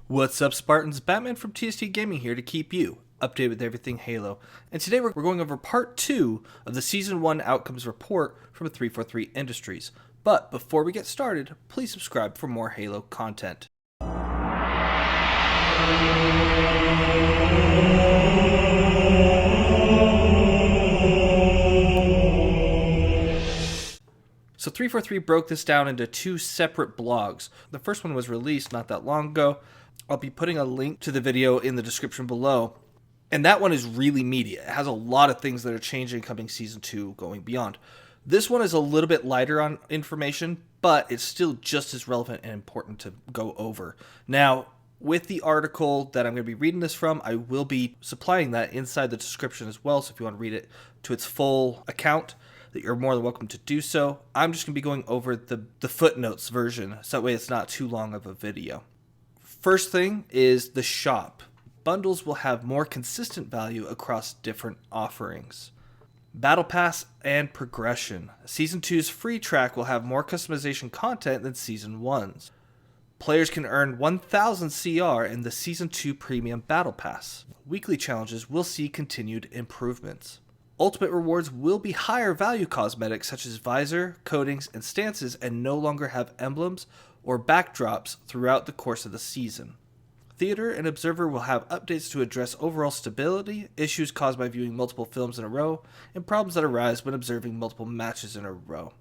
What's up, Spartans? Batman from TST Gaming here to keep you updated with everything Halo. And today we're going over part 2 of the Season 1 Outcomes Report from 343 Industries. But before we get started, please subscribe for more Halo content. So 343 broke this down into 2 separate blogs. The first one was released not that long ago. I'll be putting a link to the video in the description below. And that one is really meaty. It has a lot of things that are changing coming Season 2 going beyond. This one is a little bit lighter on information, but it's still just as relevant and important to go over. Now, with the article that I'm going to be reading this from, I will be supplying that inside the description as well. So if you want to read it to its full account, that you're more than welcome to do so. I'm just going to be going over the footnotes version, so that way it's not too long of a video. First thing is the shop. Bundles will have more consistent value across different offerings. Battle Pass and progression. Season 2's free track will have more customization content than Season 1's. Players can earn 1000 CR in the Season 2 Premium Battle Pass. Weekly challenges will see continued improvements. Ultimate rewards will be higher value cosmetics such as visor, coatings, and stances, and no longer have emblems or backdrops throughout the course of the season. Theater and Observer will have updates to address overall stability, issues caused by viewing multiple films in a row, and problems that arise when observing multiple matches in a row.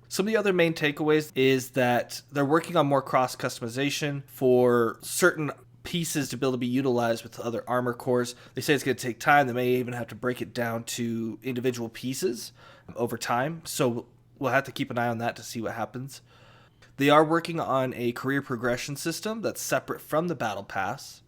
Some of the other main takeaways is that they're working on more cross customization for certain pieces to be able to be utilized with other armor cores. They say it's going to take time. They may even have to break it down to individual pieces over time. So we'll have to keep an eye on that to see what happens. They are working on a career progression system that's separate from the Battle Pass,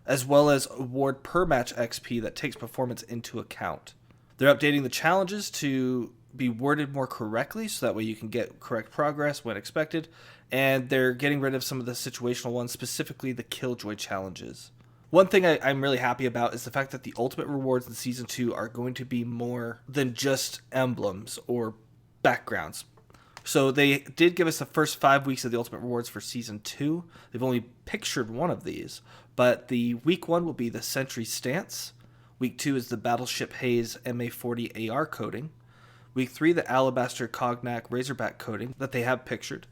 as well as award per match XP that takes performance into account. They're updating the challenges to be worded more correctly so that way you can get correct progress when expected, and they're getting rid of some of the situational ones, specifically the Killjoy challenges. One thing I'm really happy about is the fact that the ultimate rewards in Season 2 are going to be more than just emblems or backgrounds. So they did give us the first 5 weeks of the ultimate rewards for Season 2. They've only pictured one of these, but the week 1 will be the Sentry Stance. Week 2 is the Battleship Haze MA40 AR coating. Week 3, the Alabaster Cognac Razorback coating that they have pictured.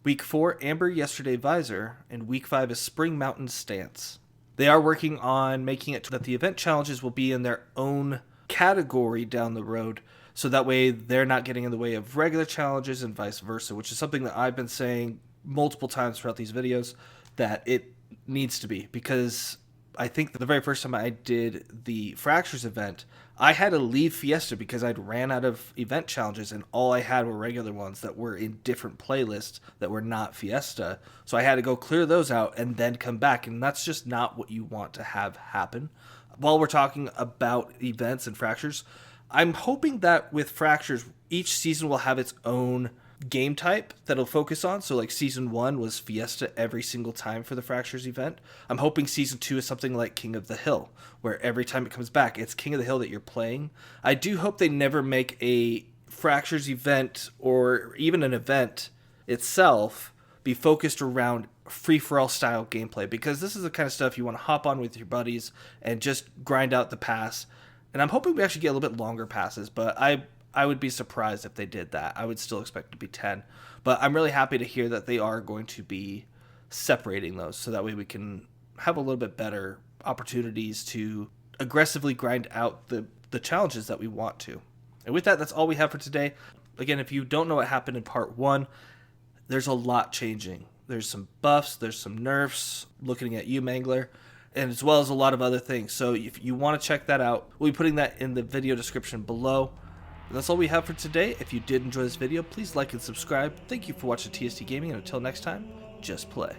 Week 4, Amber Yesterday Visor. And Week 5 is Spring Mountain Stance. They are working on making it that the event challenges will be in their own category down the road, so that way they're not getting in the way of regular challenges and vice versa, which is something that I've been saying multiple times throughout these videos that it needs to be, because I think the very first time I did the Fractures event, I had to leave Fiesta because I'd ran out of event challenges and all I had were regular ones that were in different playlists that were not Fiesta. So I had to go clear those out and then come back, and that's just not what you want to have happen. While we're talking about events and Fractures, I'm hoping that with Fractures, each season will have its own game type that it'll focus on. So like Season 1 was Fiesta every single time for the Fractures event. I'm hoping Season 2 is something like King of the Hill, where every time it comes back, it's King of the Hill that you're playing. I do hope they never make a Fractures event or even an event itself be focused around free-for-all style gameplay, because this is the kind of stuff you want to hop on with your buddies and just grind out the pass. And I'm hoping we actually get a little bit longer passes, but I would be surprised if they did that. I would still expect it to be 10. But I'm really happy to hear that they are going to be separating those, so that way we can have a little bit better opportunities to aggressively grind out the challenges that we want to. And with that, that's all we have for today. Again, if you don't know what happened in Part 1, there's a lot changing. There's some buffs, there's some nerfs, looking at you, Mangler, and as well as a lot of other things. So if you want to check that out, we'll be putting that in the video description below. And that's all we have for today. If you did enjoy this video, please like and subscribe. Thank you for watching TST Gaming, and until next time, just play.